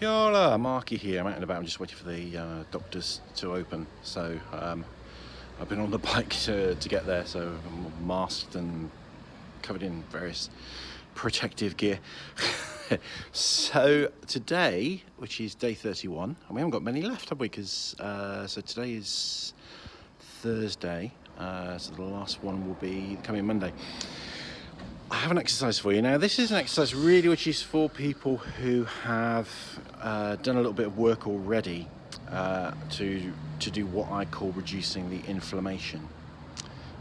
Kia ora, Markie here. I'm out and about. I'm just waiting for the doctors to open. So I've been on the bike to get there. So I'm masked and covered in various protective gear. So today, which is day 31, and we haven't got many left, have we? Because so today is Thursday. So the last one will be coming Monday. I have an exercise for you. Now, this is an exercise really which is for people who have done a little bit of work already to do what I call reducing the inflammation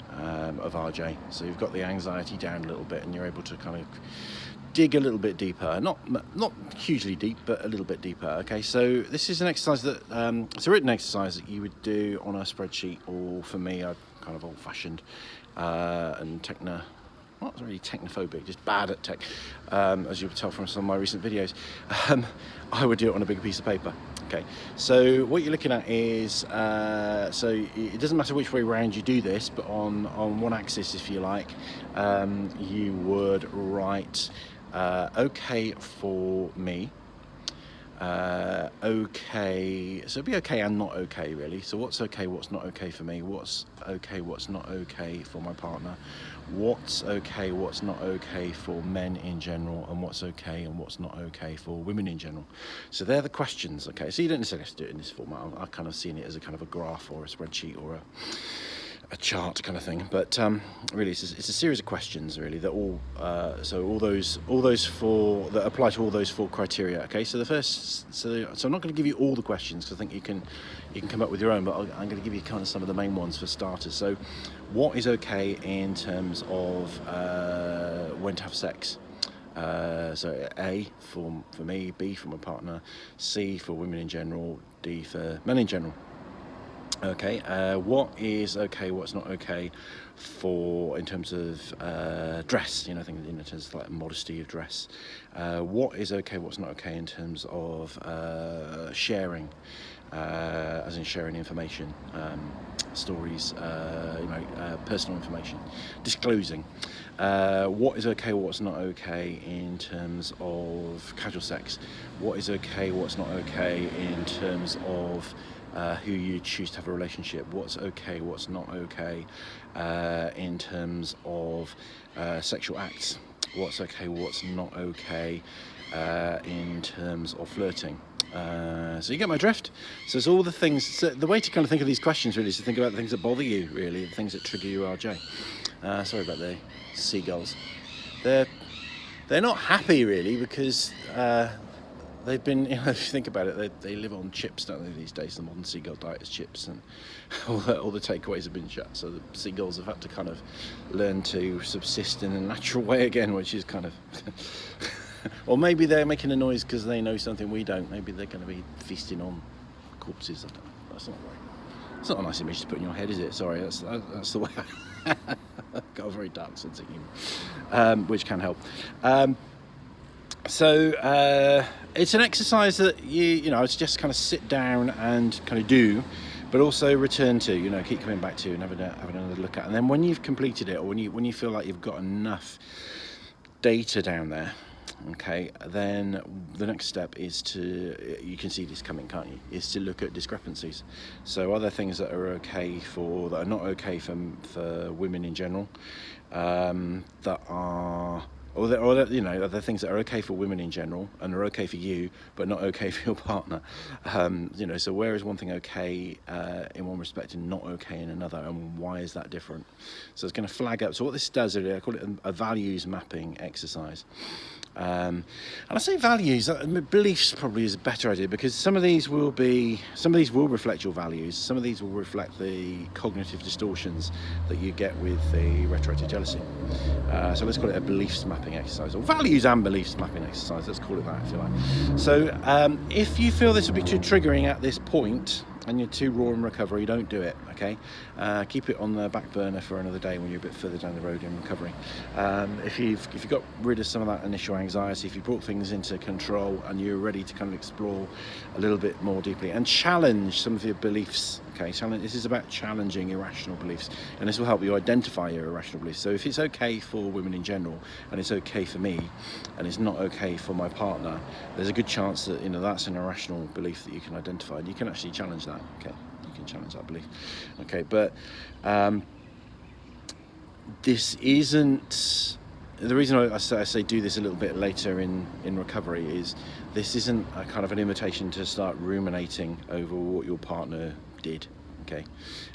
of RJ. So you've got the anxiety down a little bit and you're able to kind of dig a little bit deeper. Not hugely deep, but a little bit deeper. Okay, so this is an exercise that, it's a written exercise that you would do on a spreadsheet, or for me, I'm kind of old-fashioned and not really technophobic, just bad at tech, as you would tell from some of my recent videos. I would do it on a big piece of paper. Okay, so what you're looking at is, so it doesn't matter which way around you do this, but on one axis, if you like, you would write, okay for me, okay, so it'd be okay and not okay, really. So what's okay, what's not okay for me, what's okay, what's not okay for my partner, what's okay, what's not okay for men in general, and what's okay and what's not okay for women in general. So they're the questions. Okay, so you don't necessarily have to do it in this format. I've kind of seen it as a kind of a graph or a spreadsheet or a chart kind of thing, but really it's a series of questions really that all so all those four that apply to all those four criteria. Okay, so the first, so I'm not going to give you all the questions because I think you can come up with your own, but I'm going to give you kind of some of the main ones for starters. So what is okay in terms of when to have sex? So A for me, B for my partner, C for women in general, D for men in general. Okay, what is okay, what's not okay for in terms of dress, things in terms of like modesty of dress. What is okay, what's not okay in terms of sharing, as in sharing information, stories, personal information, disclosing. What is okay, what's not okay in terms of casual sex. What is okay, what's not okay in terms of who you choose to have a relationship. What's okay, what's not okay in terms of sexual acts. What's okay, what's not okay in terms of flirting. So you get my drift. So it's all the things. So the way to kind of think of these questions really is to think about the things that bother you, really, the things that trigger you, RJ. Sorry about the seagulls. They're not happy really because they've been, if you think about it, they live on chips, don't they, these days? The modern seagull diet is chips, and all the takeaways have been shut. So the seagulls have had to kind of learn to subsist in a natural way again, which is kind of... Or maybe they're making a noise because they know something we don't. Maybe they're going to be feasting on corpses. I don't know. That's not a nice image to put in your head, is it? Sorry, that's the way I've got a very dark sense of humour, which can help. So it's an exercise that you it's just kind of sit down and kind of do, but also return to, keep coming back to and have another look at. And then when you've completed it, or when you feel like you've got enough data down there, okay, then the next step is you can see this coming, can't you, is to look at discrepancies. So are there things that are okay that are not okay for women in general, that are... Or are there things that are okay for women in general and are okay for you, but not okay for your partner? So where is one thing okay in one respect and not okay in another, and why is that different? So it's going to flag up. So what this does, I call it a values mapping exercise. And I say values, beliefs probably is a better idea, because some of these will reflect your values, some of these will reflect the cognitive distortions that you get with the retroactive jealousy. So let's call it a beliefs mapping exercise, or values and beliefs mapping exercise, let's call it that if you like. So if you feel this will be too triggering at this point, and you're too raw in recovery, don't do it, okay? Keep it on the back burner for another day when you're a bit further down the road in recovery. If you've got rid of some of that initial anxiety, if you brought things into control and you're ready to kind of explore a little bit more deeply and challenge some of your beliefs, okay? This is about challenging irrational beliefs, and this will help you identify your irrational beliefs. So if it's okay for women in general, and it's okay for me, and it's not okay for my partner, there's a good chance that, you know, that's an irrational belief that you can identify, and you can actually challenge that, okay? You can challenge that belief, okay? But this isn't, the reason I say do this a little bit later in recovery is this isn't a kind of an invitation to start ruminating over what your partner did, okay?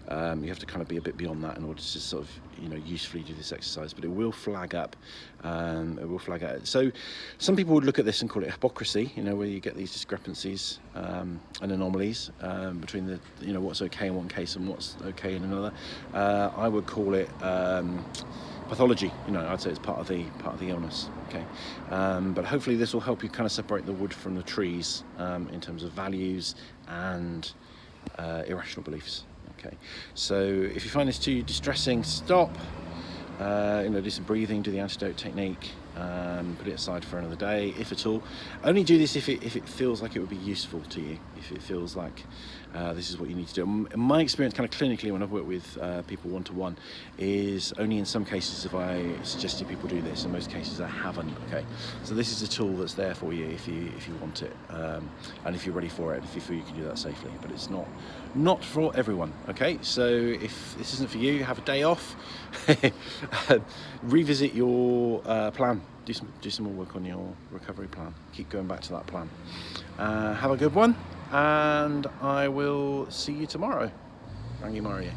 You have to kind of be a bit beyond that in order to sort of, you know, usefully do this exercise, but it will flag up. So some people would look at this and call it hypocrisy, you know, where you get these discrepancies and anomalies between the, you know, what's okay in one case and what's okay in another. I would call it pathology, you know. I'd say it's part of the illness, okay? But hopefully this will help you kind of separate the wood from the trees in terms of values and irrational beliefs, okay? So if you find this too distressing, stop, you know, do some breathing, do the antidote technique, put it aside for another day, if at all. Only do this if it feels like it would be useful to you, if it feels like this is what you need to do. In my experience, kind of clinically, when I've worked with people one-to-one, is only in some cases have I suggested people do this. In most cases I haven't, okay? So this is a tool that's there for you if you want it, and if you're ready for it, if you feel you can do that safely, but it's not for everyone, okay? So if this isn't for you, have a day off, revisit your plan, do some more work on your recovery plan, keep going back to that plan. Have a good one, and I will see you tomorrow. Rangimarie.